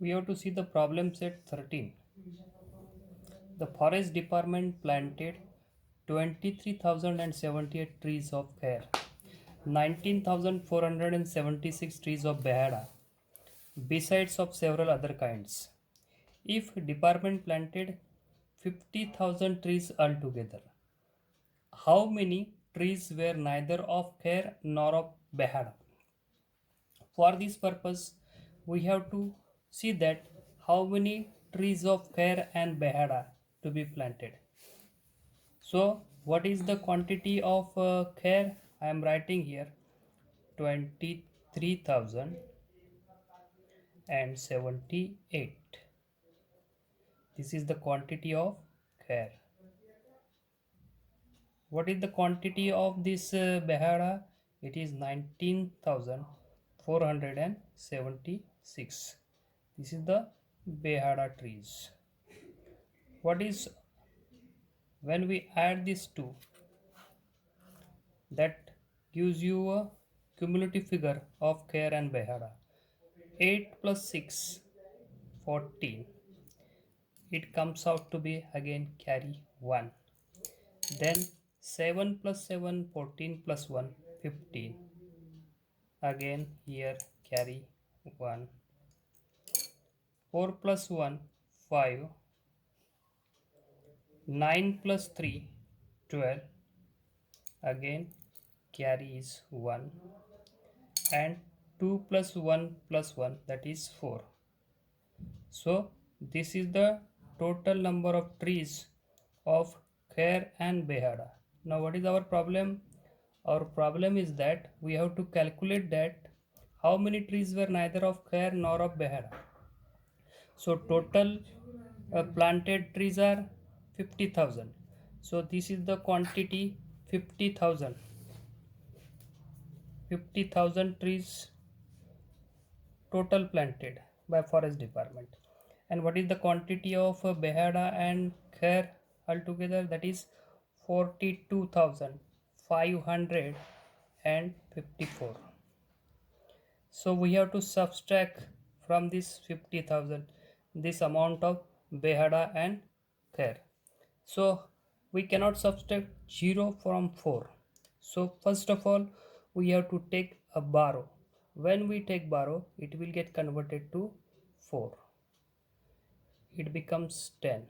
We have to see the problem set 13. The forest department planted 23,078 trees of fir, 19,476 trees of behada, besides of several other kinds. If department planted 50,000 trees altogether, how many trees were neither of fir nor of behada? For this purpose, we have to see that how many trees of fir and behada to be planted. So, what is the quantity of khair? I am writing here 23,078. This is the quantity of khair. What is the quantity of this behara? It is 19,476. This is the behara trees. What is when we add these two? That gives you a cumulative figure of khair and behara. 8 plus 6 14. It comes out to be again carry 1. Then 7 plus 7 14 plus 1 15. Again here carry 1. 4 plus 1 5. 9 plus 3 12. Again carry is 1. And 2 plus 1 plus 1, that is 4. So this is the total number of trees of khair and behada. Now what is our problem? Our problem is that we have to calculate that how many trees were neither of khair nor of behada. So total planted trees are 50,000. So this is the quantity 50,000. 50,000 trees total planted by forest department. And what is the quantity of behada and khair altogether? That is 42,554. So we have to subtract from this 50,000 this amount of behada and khair. So we cannot subtract 0 from 4. So first of all we have to take a borrow. When we take borrow, it will get converted to 4. It becomes 10.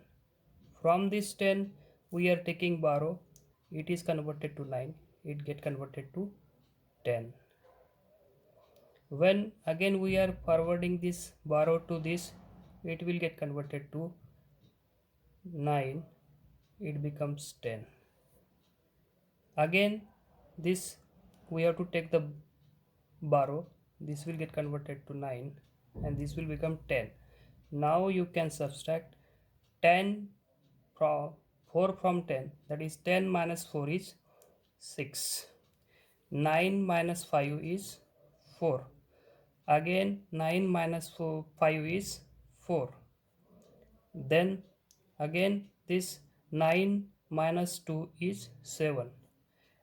From this 10 we are taking borrow. It is converted to 9. It get converted to 10. When again we are forwarding this borrow to this, it will get converted to 9. It becomes 10. Again this we have to take the borrow. This will get converted to 9 and this will become 10. Now you can subtract 10 from 4 from 10, that is 10 minus 4 is 6. 9 minus 5 is 4. Again 9 minus 5 is 4. Then again this 9 minus 2 is 7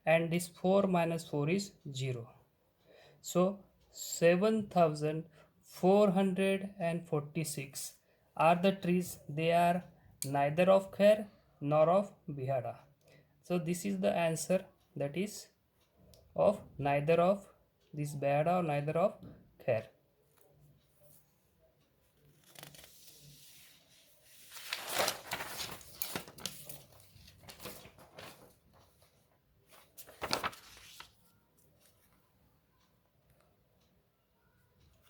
and this 4 minus 4 is 0. So 7,446 are the trees. They are neither of khair nor of behada. So this is the answer, that is of neither of this behada or neither of khair.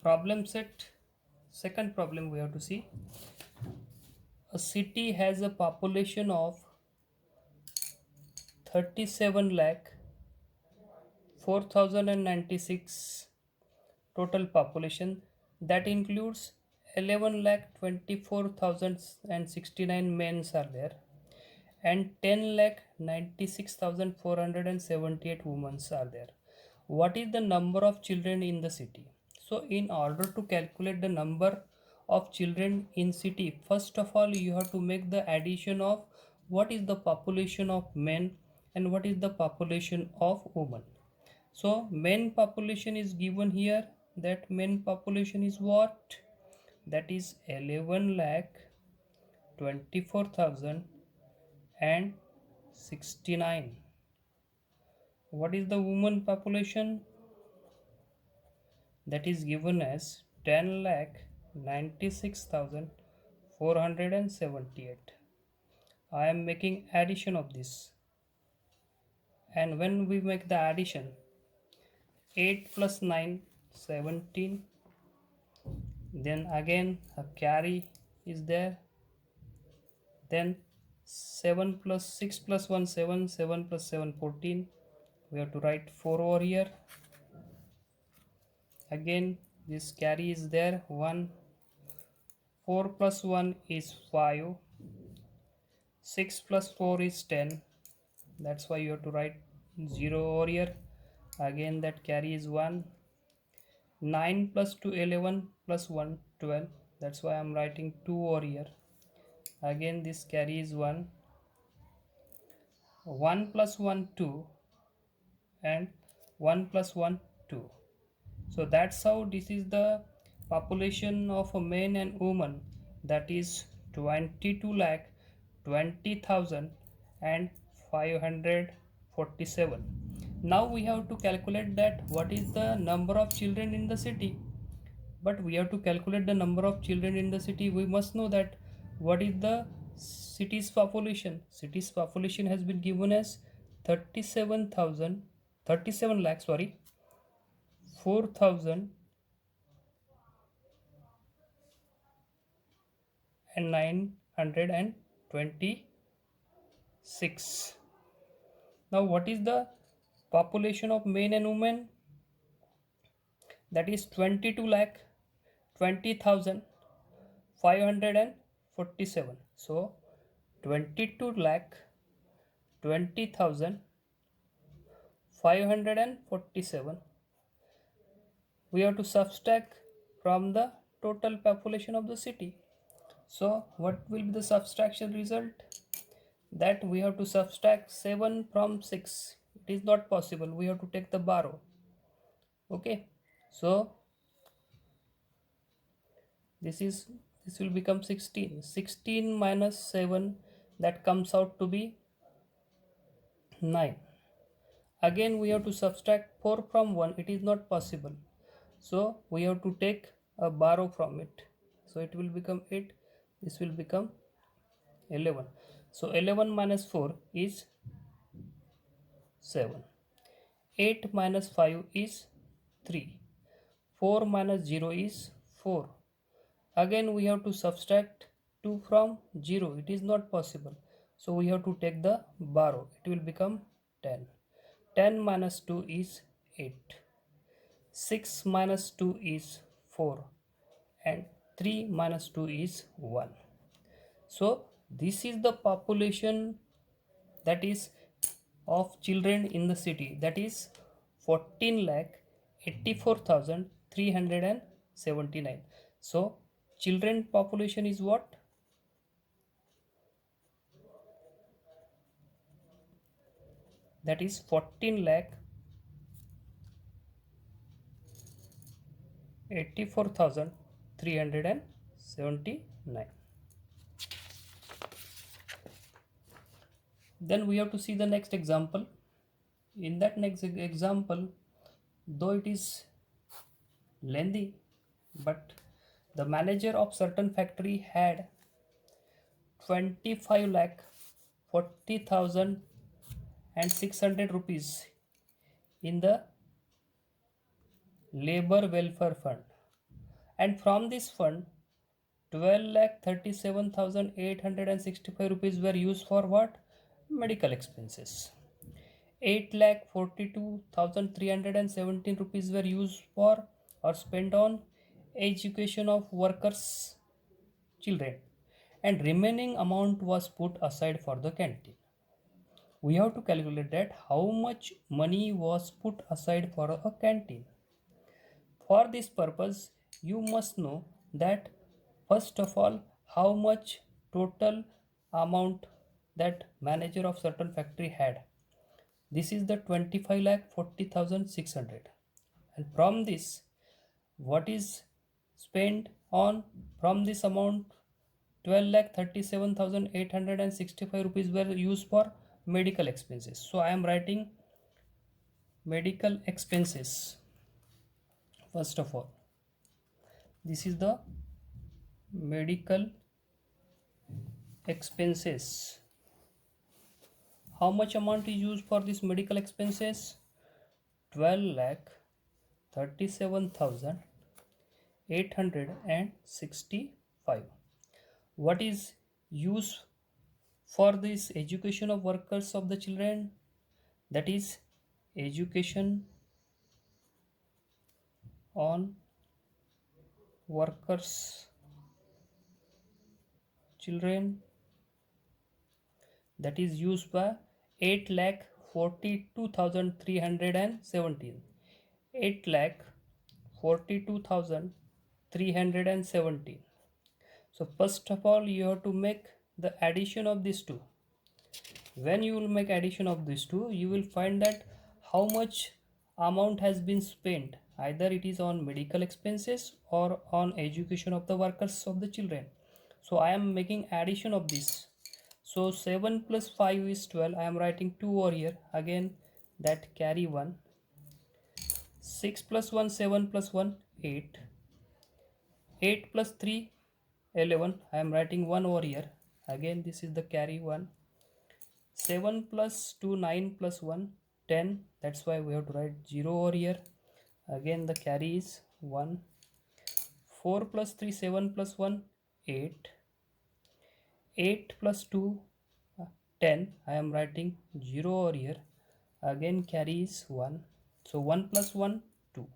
Problem set. Second problem we have to see. A city has a population of 37 lakh 4,096 total population. That includes 11 lakh 24,069 men are there and 10 lakh 96,478 women are there. What is the number of children in the city? So in order to calculate the number of children in city, first of all you have to make the addition of what is the population of men and what is the population of women. So men population is given here. That men population is what? that is 11 lakh 24,069. What is the woman population? That is given as 10 lakh 96,478. I am making addition of this, and when we make the addition, 8 plus 9 17, then again a carry is there, then 7 plus 6 plus 1 7, 7 plus 7 14. We have to write 4 over here. Again this carry is there, 1. 4 plus 1 is 5, 6 plus 4 is 10, that's why you have to write 0 over here. Again that carry is 1. 9 plus 2 11 plus 1 12, that's why I'm writing 2 over here. Again this carry is 1. 1 plus 1 2, and 1 plus 1 2. So that's how this is the population of a man and woman, that is 22 lakh 20,000 and 547. Now we have to calculate that what is the number of children in the city. But we have to calculate the number of children in the city. We must know that what is the city's population. City's population has been given as 37 lakh, 4,926. Now what is the population of men and women? That is 22 lakh 20,547. So 22 lakh 20,547 we have to subtract from the total population of the city. So what will be the subtraction result? That we have to subtract 7 from 6. It is not possible, we have to take the borrow. Okay, so this will become 16. 16 minus 7, that comes out to be 9. Again we have to subtract 4 from 1. It is not possible, so we have to take a borrow from it. So it will become 8. This will become 11. So 11 minus 4 is 7. 8 minus 5 is 3. 4 minus 0 is 4. Again we have to subtract 2 from 0. It is not possible, so we have to take the borrow. It will become 10. 10 minus 2 is 8. 6 minus 2 is 4, and 3 minus 2 is 1. So this is the population, that is of children in the city, that is 14 lakh 84,379. So children population is what? That is 14 lakh 84,379. Then we have to see the next example. In that next example, though it is lengthy, but the manager of certain factory had 25 lakh 40,000 and 600 rupees in the labor welfare fund, and from this fund 12 lakh 37,865 rupees were used for what? Medical expenses. 8 lakh 42,317 rupees were used for or spent on education of workers children, and remaining amount was put aside for the canteen. We have to calculate that how much money was put aside for a canteen. For this purpose, you must know that first of all how much total amount that manager of certain factory had. This is the 25 lakh 40,600, and from this what is spent on From this amount, 12,37,865 rupees were used for medical expenses. So I am writing medical expenses. First of all, this is the medical expenses. How much amount is used for this medical expenses? 12,37,865. What is used for this education of workers of the children? That is education on workers children, that is used by 8,42,317. 8,42,317. So first of all you have to make the addition of these two. When you will make addition of these two, you will find that how much amount has been spent, either it is on medical expenses or on education of the workers of the children. So I am making addition of this. So 7 plus 5 is 12. I am writing 2 over here. Again that carry 1. 6 plus 1, 7 plus 1, 8. 8 plus 3, 11. I am writing 1 over here. Again this is the carry 1. 7 plus 2, 9 plus 1, 10. That's why we have to write 0 over here. Again the carry is 1. 4 plus 3, 7 plus 1, 8. 8 plus 2, 10. I am writing 0 over here. Again carry is 1. So 1 plus 1, 2.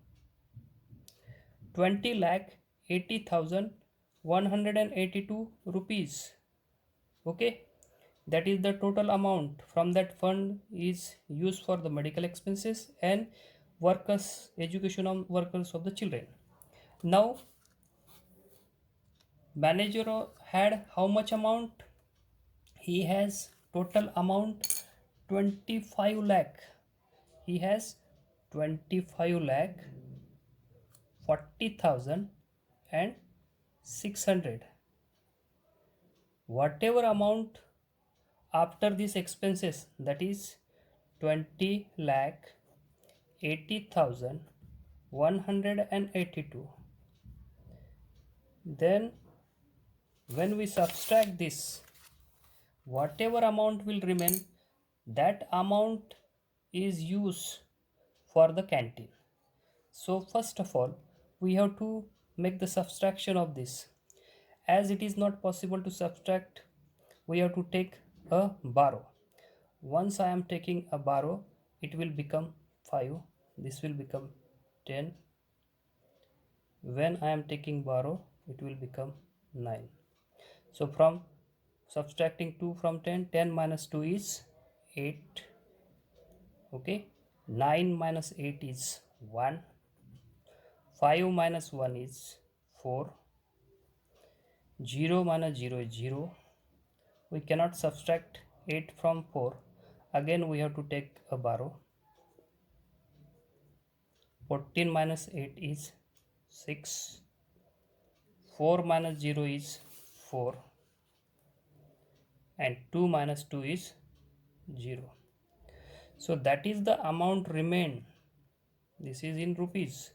20 lakh 80,182 rupees. Okay. That is the total amount from that fund is used for the medical expenses and workers education of workers of the children. Now manager had how much amount? He has total amount 25 lakh. He has 25 lakh 40,000 and 600. Whatever amount after these expenses, that is 20 lakh 80,182. Then when we subtract this, whatever amount will remain, that amount is used for the canteen. So first of all we have to make the subtraction of this. As it is not possible to subtract, we have to take a borrow. Once I am taking a borrow, it will become 5. This will become 10. When I am taking borrow, it will become 9. So from subtracting 2 from 10, 10 minus 2 is 8. Okay. 9 minus 8 is 1. 5 minus 1 is 4. 0 minus 0 is 0. We cannot subtract 8 from 4. Again we have to take a borrow. 14 minus 8 is 6. 4 minus 0 is 4. And 2 minus 2 is 0. So that is the amount remain. This is in rupees.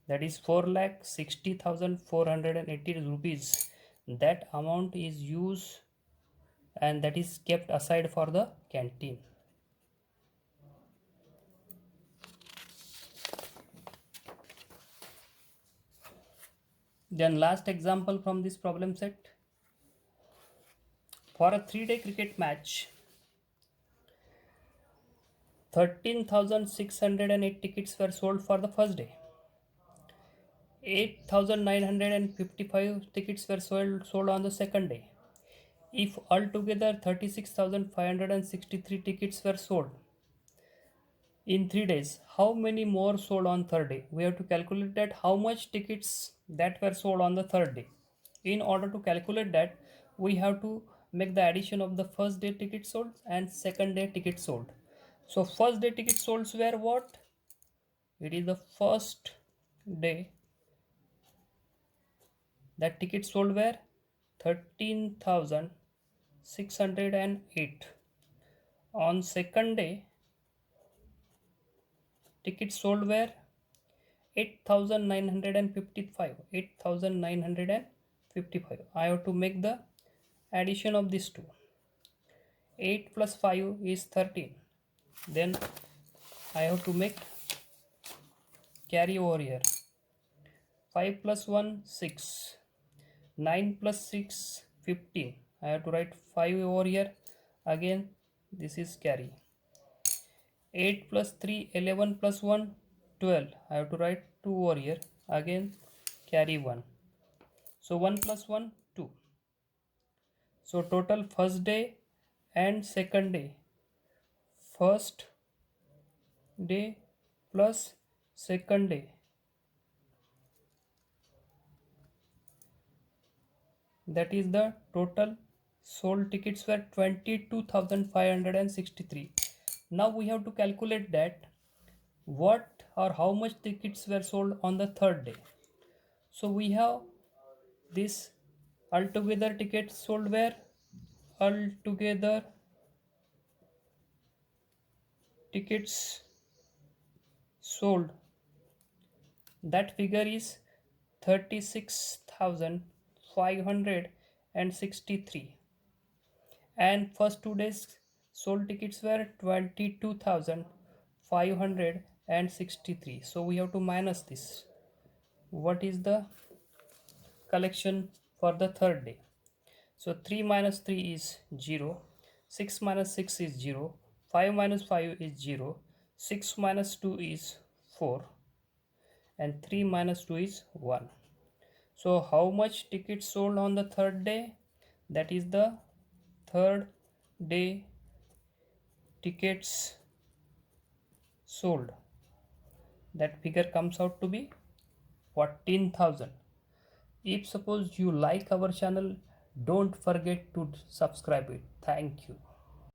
That is 4,60,480 rupees. That amount is used and that is kept aside for the canteen. Then last example from this problem set. For a 3-day cricket match, 13,608 tickets were sold for the first day. 8,955 tickets were sold on the second day. If altogether 36,563 tickets were sold in 3 days, how many more sold on third day? We have to calculate that how much tickets that were sold on the third day. In order to calculate that, we have to make the addition of the first day tickets sold and second day tickets sold. So first day tickets sold were what? It is the first day, That ticket sold were 13,608. On second day, tickets sold were 8,955. 8,955. I have to make the addition of these two. 8 plus 5 is 13. Then I have to make carry over here. 5 plus 1 6. 9 plus 6 15. I have to write 5 over here. Again this is carry. 8 plus 3 11 plus 1 12. I have to write 2 over here. Again carry 1. So 1 plus 1 2. So total first day and second day. First day plus second day, that is the total sold tickets were 22,563. Now we have to calculate that what or how much tickets were sold on the third day. So we have this altogether tickets sold were altogether tickets sold, that figure is 36,563, and first 2 days sold tickets were 22,563. So we have to minus this. What is the collection for the third day? So 3 minus 3 is 0, 6 minus 6 is 0, 5 minus 5 is 0, 6 minus 2 is 4, and 3 minus 2 is 1. So how much tickets sold on the third day? That is the third day tickets sold. That figure comes out to be 14,000. If suppose you like our channel, don't forget to subscribe it. Thank you.